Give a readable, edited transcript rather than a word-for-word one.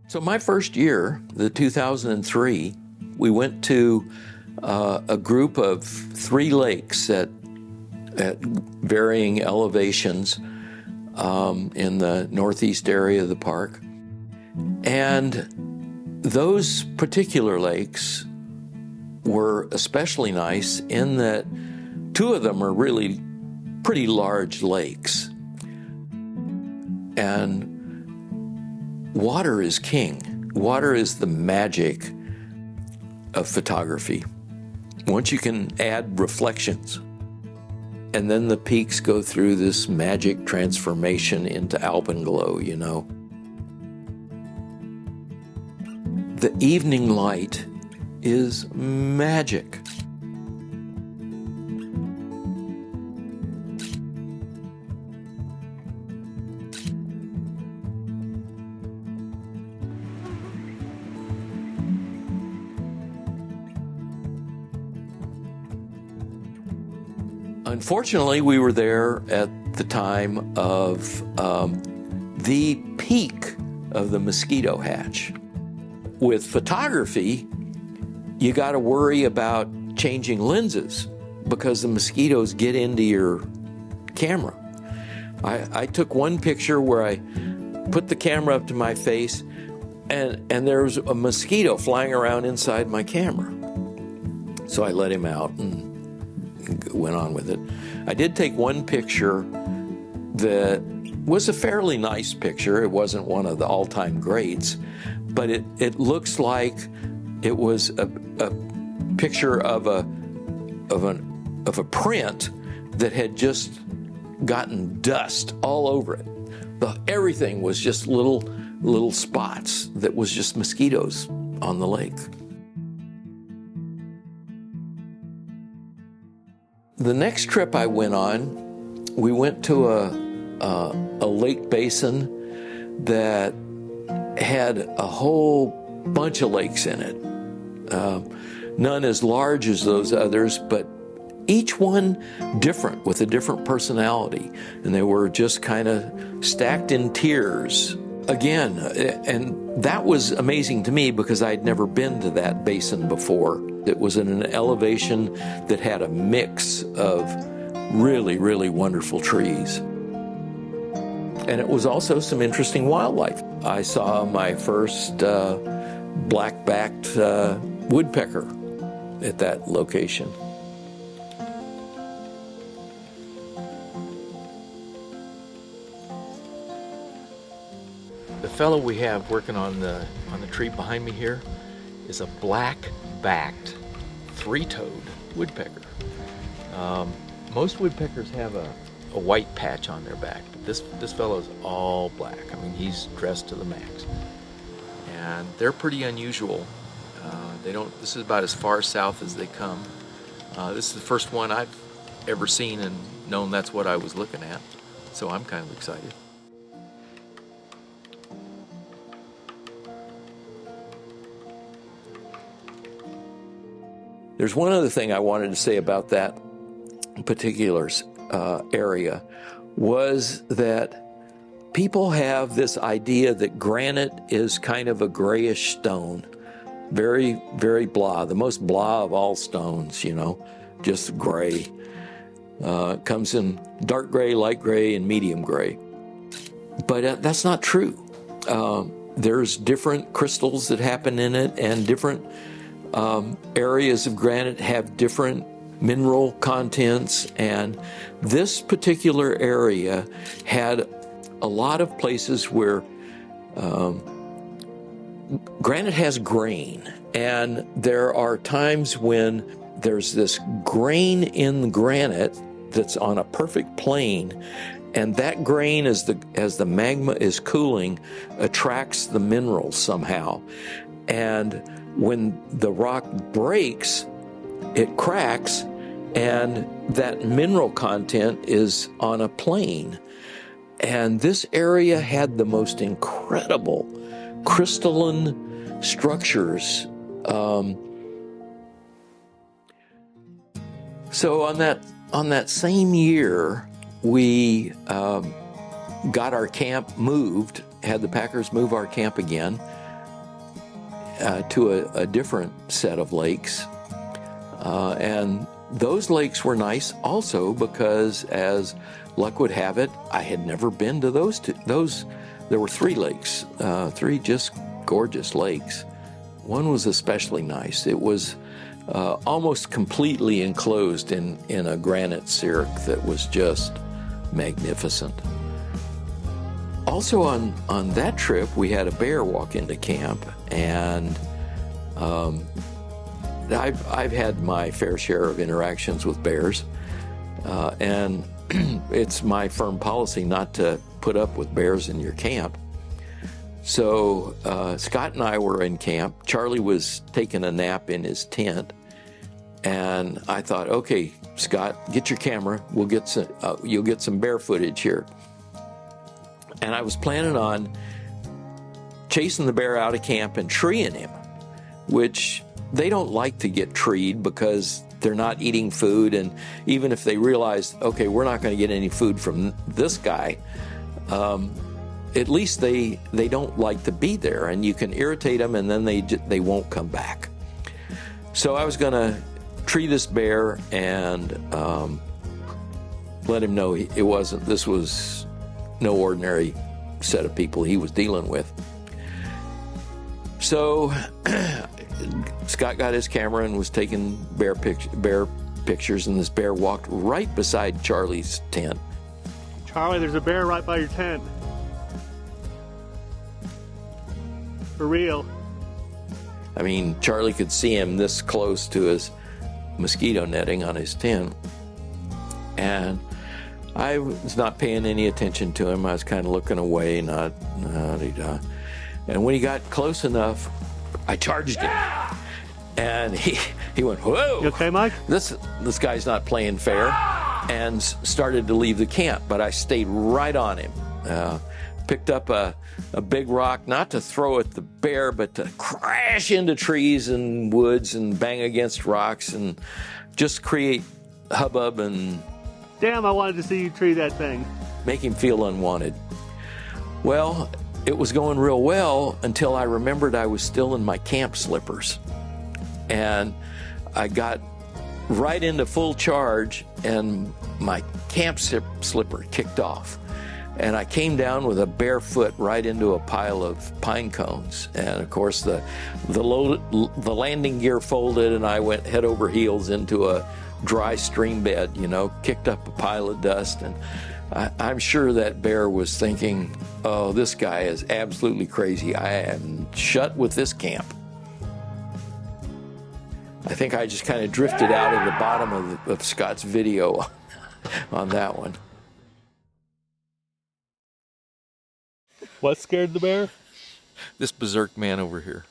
So my first year, the 2003, we went to a group of 3 lakes at varying elevations in the northeast area of the park. And those particular lakes were especially nice in that 2 of them are really pretty large lakes. And water is king. Water is the magic of photography. Once you can add reflections, and then the peaks go through this magic transformation into alpenglow, you know. The evening light is magic. Unfortunately, we were there at the time of the peak of the mosquito hatch. With photography, you got to worry about changing lenses because the mosquitoes get into your camera. I took one picture where I put the camera up to my face and there was a mosquito flying around inside my camera. So I let him out and went on with it. I did take one picture that was a fairly nice picture. It wasn't one of the all-time greats, but it looks like it was a picture of a print that had just gotten dust all over it. Everything was just little spots that was just mosquitoes on the lake. The next trip I went on, we went to a lake basin that had a whole bunch of lakes in it. None as large as those others, but each one different, with a different personality. And they were just kind of stacked in tiers. Again, and that was amazing to me because I'd never been to that basin before. It was in an elevation that had a mix of really, really wonderful trees. And it was also some interesting wildlife. I saw my first black-backed woodpecker at that location. The fellow we have working on the tree behind me here is a black-backed, 3-toed woodpecker. Most woodpeckers have a white patch on their back, but this fellow's all black. I mean, he's dressed to the max, and they're pretty unusual. This is about as far south as they come. This is the first one I've ever seen and known that's what I was looking at, so I'm kind of excited. There's one other thing I wanted to say about that particular area, was that people have this idea that granite is kind of a grayish stone, very, very blah, the most blah of all stones, you know, just gray. It comes in dark gray, light gray, and medium gray. But that's not true. There's different crystals that happen in it, and different areas of granite have different mineral contents, and this particular area had a lot of places where granite has grain, and there are times when there's this grain in the granite that's on a perfect plane, and that grain, as the magma is cooling, attracts the minerals somehow. And when the rock breaks, it cracks, and that mineral content is on a plane. And this area had the most incredible crystalline structures. So on that same year, we got our camp moved, had the Packers move our camp again. to a different set of lakes. And those lakes were nice also because, as luck would have it, I had never been to those two. There were 3 lakes, 3 just gorgeous lakes. One was especially nice. It was almost completely enclosed in a granite cirque that was just magnificent. Also on that trip, we had a bear walk into camp, and I've had my fair share of interactions with bears, and it's my firm policy not to put up with bears in your camp. So Scott and I were in camp. Charlie was taking a nap in his tent, and I thought, okay, Scott, get your camera. We'll get some. You'll get some bear footage here. And I was planning on chasing the bear out of camp and treeing him, which they don't like to get treed because they're not eating food. And even if they realize, okay, we're not going to get any food from this guy, at least they don't like to be there. And you can irritate them, and then they won't come back. So I was going to tree this bear and let him know this was no ordinary set of people he was dealing with. So Scott got his camera and was taking bear pictures, and this bear walked right beside Charlie's tent. Charlie, there's a bear right by your tent. For real. I mean, Charlie could see him this close to his mosquito netting on his tent. And I was not paying any attention to him. I was kind of looking away, not and when he got close enough, I charged him. And he went, whoa! You okay, Mike? This guy's not playing fair, and started to leave the camp. But I stayed right on him. Picked up a big rock, not to throw at the bear, but to crash into trees and woods and bang against rocks and just create hubbub and... Damn, I wanted to see you tree that thing. Make him feel unwanted. Well, it was going real well until I remembered I was still in my camp slippers. And I got right into full charge, and my camp slipper kicked off. And I came down with a bare foot right into a pile of pine cones. And of course, the landing gear folded, and I went head over heels into a dry stream bed, kicked up a pile of dust. And I'm sure that bear was thinking, oh, this guy is absolutely crazy. I am shut with this camp. I think I just kind of drifted out of the bottom of Scott's video on that one. What scared the bear? This berserk man over here.